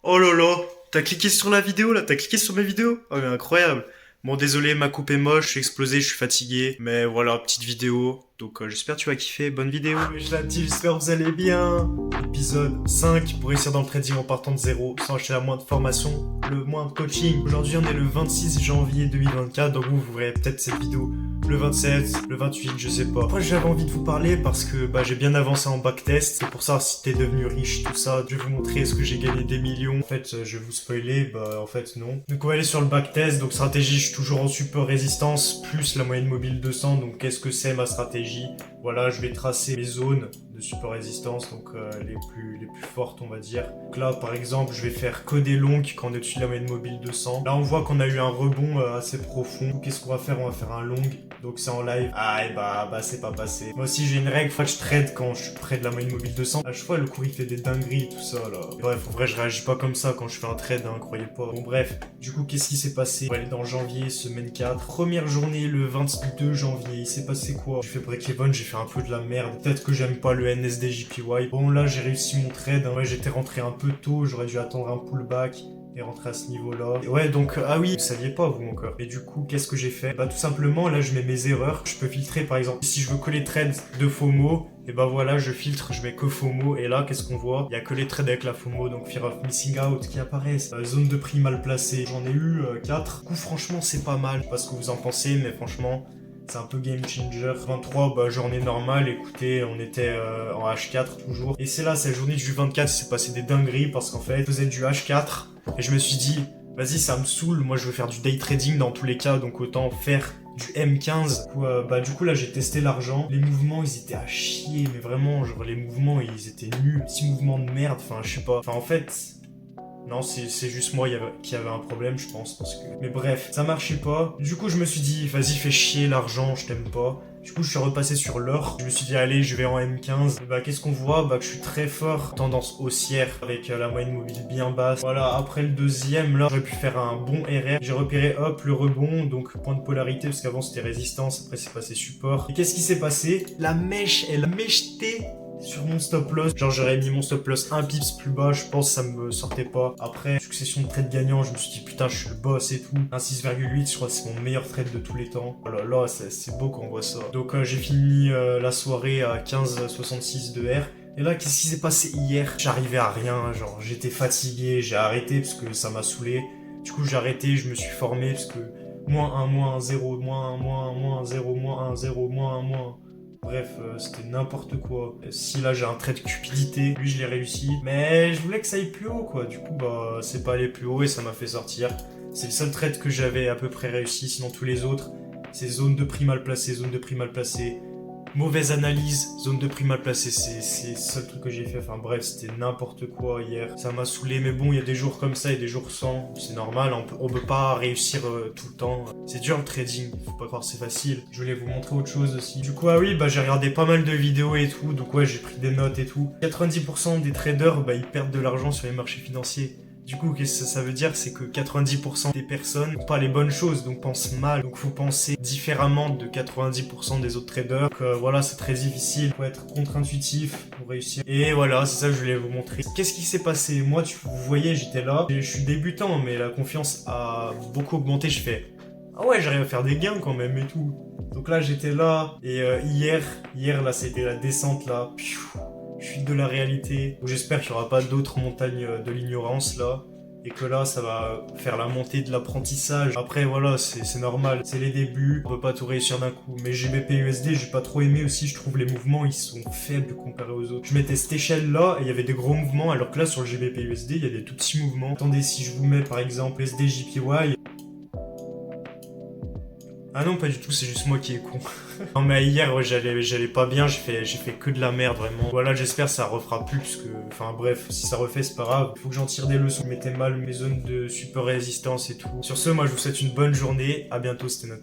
Oh là là, t'as cliqué sur la vidéo là, t'as cliqué sur mes vidéos? Oh mais incroyable. Bon désolé, ma coupe est moche, je suis explosé, je suis fatigué. Mais voilà, petite vidéo. Donc j'espère que tu vas kiffer, bonne vidéo. Je la dis, j'espère que vous allez bien. Épisode 5, pour réussir dans le trading en partant de zéro, sans acheter la moindre formation, le moindre coaching. Aujourd'hui on est le 26 janvier 2024, donc vous verrez peut-être cette vidéo le 27, le 28, je sais pas. Moi j'avais envie de vous parler parce que j'ai bien avancé en backtest. C'est pour ça, si t'es devenu riche, tout ça, je vais vous montrer est-ce que j'ai gagné des millions. En fait, je vais vous spoiler, en fait non. Donc on va aller sur le backtest. Donc stratégie, je suis toujours en super résistance, plus la moyenne mobile 200. Donc qu'est-ce que c'est ma stratégie? Voilà, je vais tracer mes zones de super résistance, donc les plus fortes on va dire. Donc là par exemple, je vais faire que des longues quand on est au-dessus de la moyenne mobile 200. Là on voit qu'on a eu un rebond assez profond. Qu'est-ce qu'on va faire? On va faire un long. Donc c'est en live. Ah et c'est pas passé. Moi aussi j'ai une règle, faut que je trade quand je suis près de la moyenne mobile 200. À chaque fois le cours il fait des dingueries tout ça là. Bref, en vrai je réagis pas comme ça quand je fais un trade, hein, croyez pas. Bon bref, du coup qu'est-ce qui s'est passé? On va aller dans janvier, semaine 4. Première journée le 22 janvier, il s'est passé quoi? J'ai fait break-even, j'ai fait un peu de la merde. Peut-être que j'aime pas le NSDJPY. Bon là j'ai réussi mon trade, hein. Ouais j'étais rentré un peu tôt, j'aurais dû attendre un pullback et rentrer à ce niveau-là. Et ouais, donc, ah oui, vous saviez pas, vous, encore. Et du coup, qu'est-ce que j'ai fait? Tout simplement, là, je mets mes erreurs. Je peux filtrer, par exemple, si je veux que les trades de FOMO, et voilà, je filtre, je mets que FOMO, et là, qu'est-ce qu'on voit? Il y a que les trades avec la FOMO, donc Fear of Missing Out, qui apparaissent. Zone de prix mal placée, j'en ai eu 4. Du coup, franchement, c'est pas mal. Je sais pas ce que vous en pensez, mais franchement, c'est un peu game changer. 23, journée normale, écoutez, on était en H4 toujours. Et c'est là, cette journée du 24, il s'est passé des dingueries, parce qu'en fait, je faisais du H4, et je me suis dit, vas-y, ça me saoule, moi je veux faire du day trading dans tous les cas, donc autant faire du M15. Du coup là j'ai testé l'argent. Les mouvements ils étaient à chier, mais vraiment, genre les mouvements ils étaient nuls. Petits mouvements de merde, enfin je sais pas. Enfin en fait, non, c'est juste moi qui avait un problème, je pense, parce que... Mais bref, ça marchait pas. Du coup, je me suis dit, vas-y, fais chier l'argent, je t'aime pas. Du coup, je suis repassé sur l'or. Je me suis dit, allez, je vais en M15. Qu'est-ce qu'on voit? Que je suis très fort. Tendance haussière, avec la moyenne mobile bien basse. Voilà, après le deuxième, là, j'aurais pu faire un bon RR. J'ai repéré, hop, le rebond. Donc, point de polarité, parce qu'avant, c'était résistance. Après, c'est passé support. Et qu'est-ce qui s'est passé? La mèche, elle a mècheté sur mon stop loss. Genre j'aurais mis mon stop loss un pips plus bas, je pense que ça me sortait pas. Après, succession de trades gagnants, je me suis dit putain je suis le boss et tout. Un 6,8, je crois que c'est mon meilleur trade de tous les temps. Oh là là, c'est beau quand on voit ça. Donc j'ai fini la soirée à 15,66 de R. Et là, qu'est-ce qui s'est passé hier? J'arrivais à rien, genre j'étais fatigué, j'ai arrêté parce que ça m'a saoulé. Du coup j'ai arrêté, je me suis formé parce que -1, -0, -1, -0, -0, -1. Bref, c'était n'importe quoi. Si là j'ai un trait de cupidité, lui je l'ai réussi. Mais je voulais que ça aille plus haut quoi. Du coup c'est pas allé plus haut et ça m'a fait sortir. C'est le seul trade que j'avais à peu près réussi. Sinon tous les autres, c'est zone de prix mal placée, zone de prix mal placée. Mauvaise analyse, zone de prix mal placée, c'est le seul truc que j'ai fait. Enfin bref, c'était n'importe quoi hier. Ça m'a saoulé, mais bon, il y a des jours comme ça et des jours sans. C'est normal, on peut pas réussir tout le temps. C'est dur le trading, faut pas croire c'est facile. Je voulais vous montrer autre chose aussi. Du coup, ah oui, j'ai regardé pas mal de vidéos et tout. Donc ouais, j'ai pris des notes et tout. 90% des traders, ils perdent de l'argent sur les marchés financiers. Du coup, qu'est-ce que ça veut dire? C'est que 90% des personnes n'ont pas les bonnes choses, donc pensent mal. Donc faut penser différemment de 90% des autres traders. Donc voilà, c'est très difficile. Faut être contre-intuitif pour réussir. Et voilà, c'est ça que je voulais vous montrer. Qu'est-ce qui s'est passé? Moi, vous voyez, j'étais là. Je suis débutant, mais la confiance a beaucoup augmenté. Je fais, ah ouais, j'arrive à faire des gains quand même et tout. Donc là, j'étais là. Et hier là, c'était la descente là. Chute de la réalité. J'espère qu'il n'y aura pas d'autres montagnes de l'ignorance là. Et que là, ça va faire la montée de l'apprentissage. Après, voilà, c'est normal. C'est les débuts. On peut pas tout réussir d'un coup. Mais GBP USD, j'ai pas trop aimé aussi. Je trouve les mouvements, ils sont faibles comparés aux autres. Je mettais cette échelle là et il y avait des gros mouvements. Alors que là, sur le GBP USD, il y a des tout petits mouvements. Attendez, si je vous mets par exemple SDJPY. Ah non, pas du tout, c'est juste moi qui est con. Non mais hier, ouais, j'allais pas bien, j'ai fait que de la merde, vraiment. Voilà, j'espère que ça refera plus, parce que... Enfin bref, si ça refait, c'est pas grave. Faut que j'en tire des leçons. Je mettais mal mes zones de super résistance et tout. Sur ce, moi, je vous souhaite une bonne journée. À bientôt, c'était Nathan.